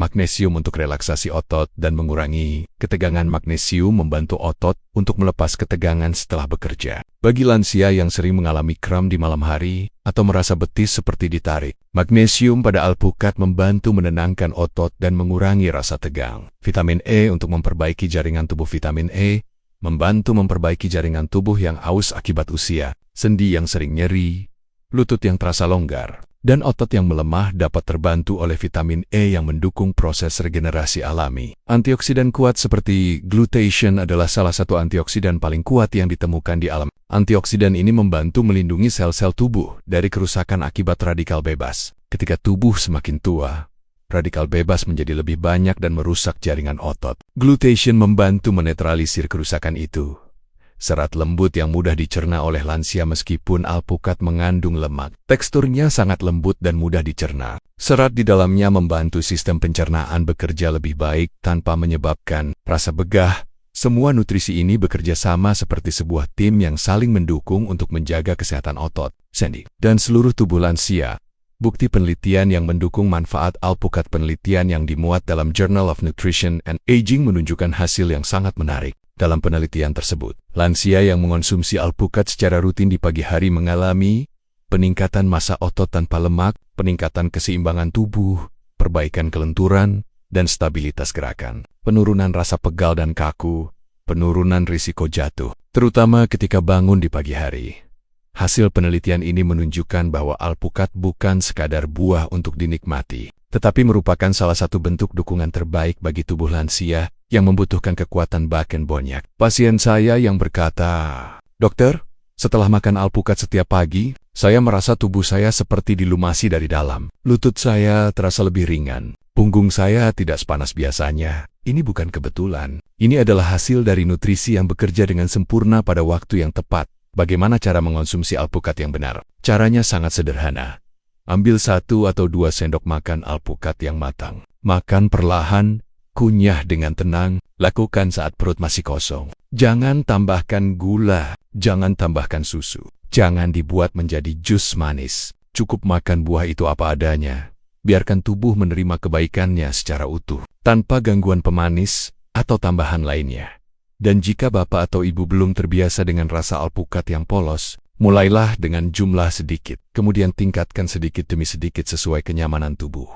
Magnesium untuk relaksasi otot dan mengurangi ketegangan. Magnesium membantu otot untuk melepas ketegangan setelah bekerja. Bagi lansia yang sering mengalami kram di malam hari atau merasa betis seperti ditarik, magnesium pada alpukat membantu menenangkan otot dan mengurangi rasa tegang. Vitamin E untuk memperbaiki jaringan tubuh. Vitamin E membantu memperbaiki jaringan tubuh yang aus akibat usia, sendi yang sering nyeri, lutut yang terasa longgar, dan otot yang melemah dapat terbantu oleh vitamin E yang mendukung proses regenerasi alami. Antioksidan kuat seperti glutathione adalah salah satu antioksidan paling kuat yang ditemukan di alam. Antioksidan ini membantu melindungi sel-sel tubuh dari kerusakan akibat radikal bebas. Ketika tubuh semakin tua, radikal bebas menjadi lebih banyak dan merusak jaringan otot. Glutathione membantu menetralisir kerusakan itu. Serat lembut yang mudah dicerna oleh lansia meskipun alpukat mengandung lemak. Teksturnya sangat lembut dan mudah dicerna. Serat di dalamnya membantu sistem pencernaan bekerja lebih baik tanpa menyebabkan rasa begah. Semua nutrisi ini bekerja sama seperti sebuah tim yang saling mendukung untuk menjaga kesehatan otot, sendi, dan seluruh tubuh lansia. Bukti penelitian yang mendukung manfaat alpukat. Penelitian yang dimuat dalam Journal of Nutrition and Aging menunjukkan hasil yang sangat menarik. Dalam penelitian tersebut, lansia yang mengonsumsi alpukat secara rutin di pagi hari mengalami peningkatan massa otot tanpa lemak, peningkatan keseimbangan tubuh, perbaikan kelenturan, dan stabilitas gerakan, penurunan rasa pegal dan kaku, penurunan risiko jatuh, terutama ketika bangun di pagi hari. Hasil penelitian ini menunjukkan bahwa alpukat bukan sekadar buah untuk dinikmati, tetapi merupakan salah satu bentuk dukungan terbaik bagi tubuh lansia yang membutuhkan kekuatan badan banyak. Pasien saya yang berkata, "Dokter, setelah makan alpukat setiap pagi, saya merasa tubuh saya seperti dilumasi dari dalam. Lutut saya terasa lebih ringan. Punggung saya tidak sepanas biasanya. Ini bukan kebetulan. Ini adalah hasil dari nutrisi yang bekerja dengan sempurna pada waktu yang tepat." Bagaimana cara mengonsumsi alpukat yang benar? Caranya sangat sederhana. Ambil 1 atau 2 sendok makan alpukat yang matang. Makan perlahan, kunyah dengan tenang, lakukan saat perut masih kosong. Jangan tambahkan gula, jangan tambahkan susu. Jangan dibuat menjadi jus manis. Cukup makan buah itu apa adanya. Biarkan tubuh menerima kebaikannya secara utuh, tanpa gangguan pemanis atau tambahan lainnya. Dan jika bapak atau ibu belum terbiasa dengan rasa alpukat yang polos, mulailah dengan jumlah sedikit, kemudian tingkatkan sedikit demi sedikit sesuai kenyamanan tubuh.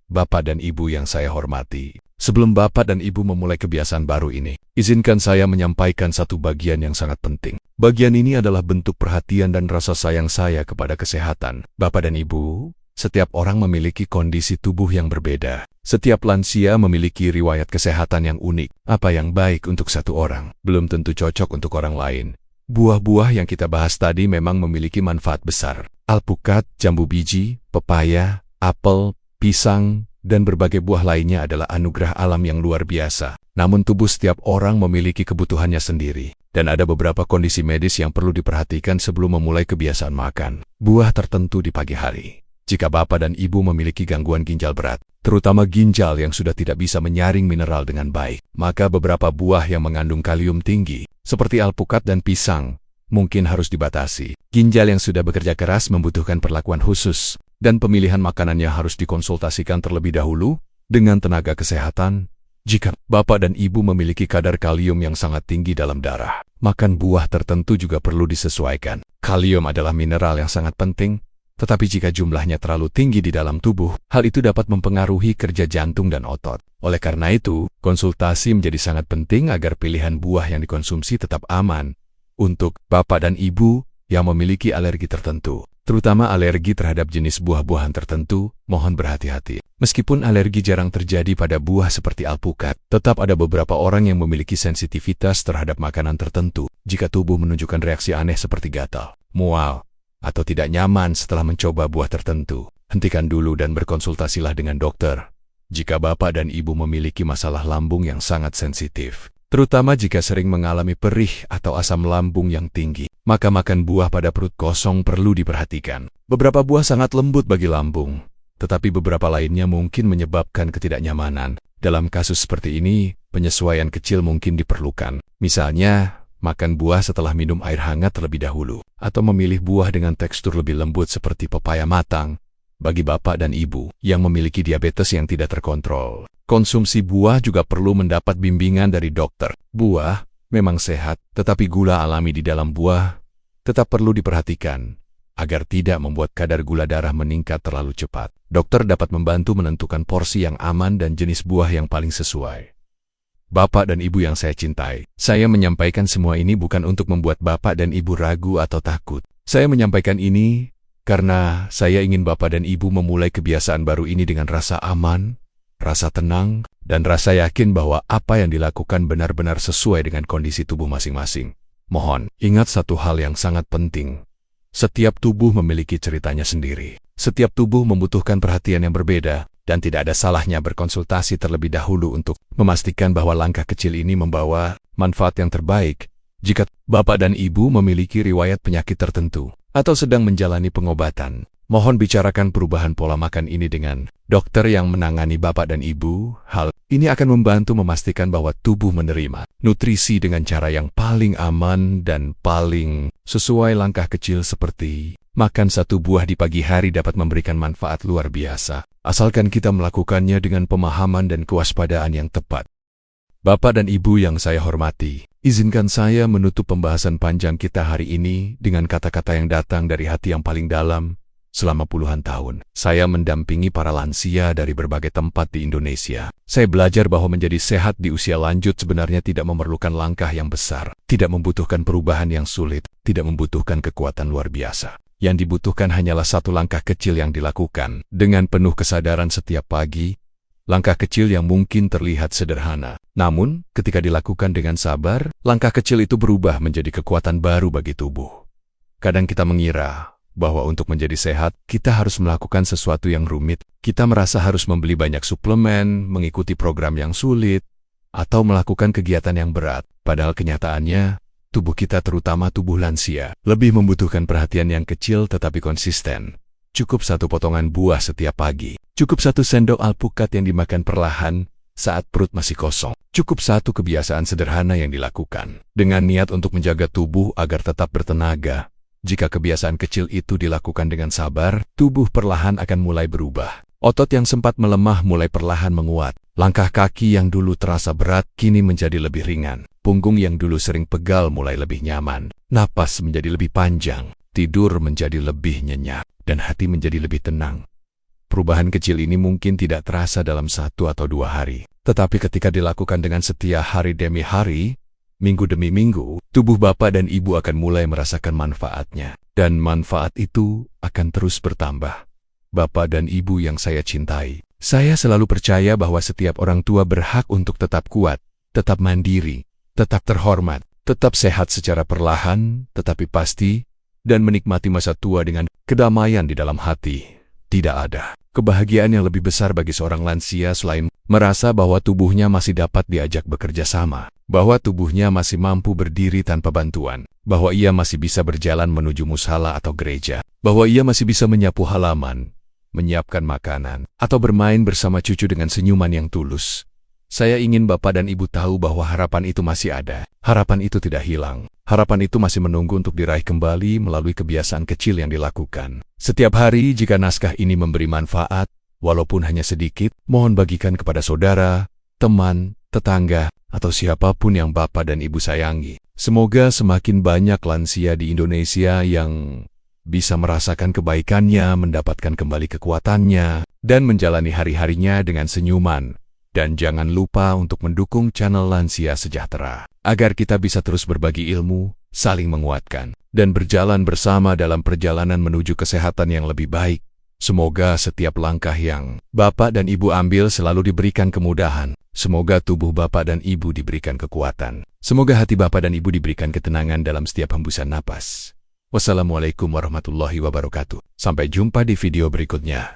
Bapak dan ibu yang saya hormati, sebelum bapak dan ibu memulai kebiasaan baru ini, izinkan saya menyampaikan satu bagian yang sangat penting. Bagian ini adalah bentuk perhatian dan rasa sayang saya kepada kesehatan. Bapak dan ibu, setiap orang memiliki kondisi tubuh yang berbeda. Setiap lansia memiliki riwayat kesehatan yang unik. Apa yang baik untuk satu orang, belum tentu cocok untuk orang lain. Buah-buah yang kita bahas tadi memang memiliki manfaat besar. Alpukat, jambu biji, pepaya, apel, pisang, dan berbagai buah lainnya adalah anugerah alam yang luar biasa. Namun tubuh setiap orang memiliki kebutuhannya sendiri. Dan ada beberapa kondisi medis yang perlu diperhatikan sebelum memulai kebiasaan makan buah tertentu di pagi hari. Jika bapak dan ibu memiliki gangguan ginjal berat, terutama ginjal yang sudah tidak bisa menyaring mineral dengan baik, maka beberapa buah yang mengandung kalium tinggi, seperti alpukat dan pisang, mungkin harus dibatasi. Ginjal yang sudah bekerja keras membutuhkan perlakuan khusus, dan pemilihan makanannya harus dikonsultasikan terlebih dahulu dengan tenaga kesehatan. Jika bapak dan ibu memiliki kadar kalium yang sangat tinggi dalam darah, makan buah tertentu juga perlu disesuaikan. Kalium adalah mineral yang sangat penting, tetapi jika jumlahnya terlalu tinggi di dalam tubuh, hal itu dapat mempengaruhi kerja jantung dan otot. Oleh karena itu, konsultasi menjadi sangat penting agar pilihan buah yang dikonsumsi tetap aman untuk bapak dan ibu yang memiliki alergi tertentu. Terutama alergi terhadap jenis buah-buahan tertentu, mohon berhati-hati. Meskipun alergi jarang terjadi pada buah seperti alpukat, tetap ada beberapa orang yang memiliki sensitivitas terhadap makanan tertentu. Jika tubuh menunjukkan reaksi aneh seperti gatal, mual, atau tidak nyaman setelah mencoba buah tertentu, hentikan dulu dan berkonsultasilah dengan dokter. Jika bapak dan ibu memiliki masalah lambung yang sangat sensitif, terutama jika sering mengalami perih atau asam lambung yang tinggi, maka makan buah pada perut kosong perlu diperhatikan. Beberapa buah sangat lembut bagi lambung, tetapi beberapa lainnya mungkin menyebabkan ketidaknyamanan. Dalam kasus seperti ini, penyesuaian kecil mungkin diperlukan. Misalnya, makan buah setelah minum air hangat terlebih dahulu, atau memilih buah dengan tekstur lebih lembut seperti pepaya matang, Bagi bapak dan ibu yang memiliki diabetes yang tidak terkontrol, konsumsi buah juga perlu mendapat bimbingan dari dokter. Buah memang sehat, tetapi gula alami di dalam buah tetap perlu diperhatikan agar tidak membuat kadar gula darah meningkat terlalu cepat. Dokter dapat membantu menentukan porsi yang aman dan jenis buah yang paling sesuai. Bapak dan ibu yang saya cintai, saya menyampaikan semua ini bukan untuk membuat bapak dan ibu ragu atau takut. Saya menyampaikan ini karena saya ingin bapak dan ibu memulai kebiasaan baru ini dengan rasa aman, rasa tenang, dan rasa yakin bahwa apa yang dilakukan benar-benar sesuai dengan kondisi tubuh masing-masing. Mohon, ingat satu hal yang sangat penting. Setiap tubuh memiliki ceritanya sendiri. Setiap tubuh membutuhkan perhatian yang berbeda, dan tidak ada salahnya berkonsultasi terlebih dahulu untuk memastikan bahwa langkah kecil ini membawa manfaat yang terbaik. Jika bapak dan ibu memiliki riwayat penyakit tertentu, atau sedang menjalani pengobatan, mohon bicarakan perubahan pola makan ini dengan dokter yang menangani bapak dan ibu. Hal ini akan membantu memastikan bahwa tubuh menerima nutrisi dengan cara yang paling aman dan paling sesuai. Langkah kecil seperti makan satu buah di pagi hari dapat memberikan manfaat luar biasa, asalkan kita melakukannya dengan pemahaman dan kewaspadaan yang tepat. Bapak dan Ibu yang saya hormati, izinkan saya menutup pembahasan panjang kita hari ini dengan kata-kata yang datang dari hati yang paling dalam. Selama puluhan tahun, saya mendampingi para lansia dari berbagai tempat di Indonesia. Saya belajar bahwa menjadi sehat di usia lanjut sebenarnya tidak memerlukan langkah yang besar, tidak membutuhkan perubahan yang sulit, tidak membutuhkan kekuatan luar biasa. Yang dibutuhkan hanyalah satu langkah kecil yang dilakukan dengan penuh kesadaran setiap pagi. Langkah kecil yang mungkin terlihat sederhana, namun ketika dilakukan dengan sabar, langkah kecil itu berubah menjadi kekuatan baru bagi tubuh. Kadang kita mengira bahwa untuk menjadi sehat, kita harus melakukan sesuatu yang rumit. Kita merasa harus membeli banyak suplemen, mengikuti program yang sulit, atau melakukan kegiatan yang berat. Padahal kenyataannya, tubuh kita terutama tubuh lansia, lebih membutuhkan perhatian yang kecil tetapi konsisten. Cukup satu potongan buah setiap pagi. Cukup satu sendok alpukat yang dimakan perlahan saat perut masih kosong. Cukup satu kebiasaan sederhana yang dilakukan dengan niat untuk menjaga tubuh agar tetap bertenaga. Jika kebiasaan kecil itu dilakukan dengan sabar, tubuh perlahan akan mulai berubah. Otot yang sempat melemah mulai perlahan menguat. Langkah kaki yang dulu terasa berat kini menjadi lebih ringan. Punggung yang dulu sering pegal mulai lebih nyaman. Napas menjadi lebih panjang. Tidur menjadi lebih nyenyak. Dan hati menjadi lebih tenang. Perubahan kecil ini mungkin tidak terasa dalam 1 atau 2 hari. Tetapi ketika dilakukan dengan setia hari demi hari, minggu demi minggu, tubuh bapak dan ibu akan mulai merasakan manfaatnya. Dan manfaat itu akan terus bertambah. Bapak dan ibu yang saya cintai, saya selalu percaya bahwa setiap orang tua berhak untuk tetap kuat, tetap mandiri, tetap terhormat, tetap sehat secara perlahan, tetapi pasti, dan menikmati masa tua dengan kedamaian di dalam hati. Tidak ada kebahagiaan yang lebih besar bagi seorang lansia selain merasa bahwa tubuhnya masih dapat diajak bekerja sama, bahwa tubuhnya masih mampu berdiri tanpa bantuan, bahwa ia masih bisa berjalan menuju musala atau gereja, bahwa ia masih bisa menyapu halaman, menyiapkan makanan, atau bermain bersama cucu dengan senyuman yang tulus. Saya ingin bapak dan ibu tahu bahwa harapan itu masih ada. Harapan itu tidak hilang. Harapan itu masih menunggu untuk diraih kembali melalui kebiasaan kecil yang dilakukan. Setiap hari jika naskah ini memberi manfaat, walaupun hanya sedikit, mohon bagikan kepada saudara, teman, tetangga, atau siapapun yang bapak dan ibu sayangi. Semoga semakin banyak lansia di Indonesia yang bisa merasakan kebaikannya, mendapatkan kembali kekuatannya, dan menjalani hari-harinya dengan senyuman. Dan jangan lupa untuk mendukung channel Lansia Sejahtera, agar kita bisa terus berbagi ilmu, saling menguatkan, dan berjalan bersama dalam perjalanan menuju kesehatan yang lebih baik. Semoga setiap langkah yang Bapak dan Ibu ambil selalu diberikan kemudahan. Semoga tubuh Bapak dan Ibu diberikan kekuatan. Semoga hati Bapak dan Ibu diberikan ketenangan dalam setiap hembusan napas. Wassalamualaikum warahmatullahi wabarakatuh. Sampai jumpa di video berikutnya.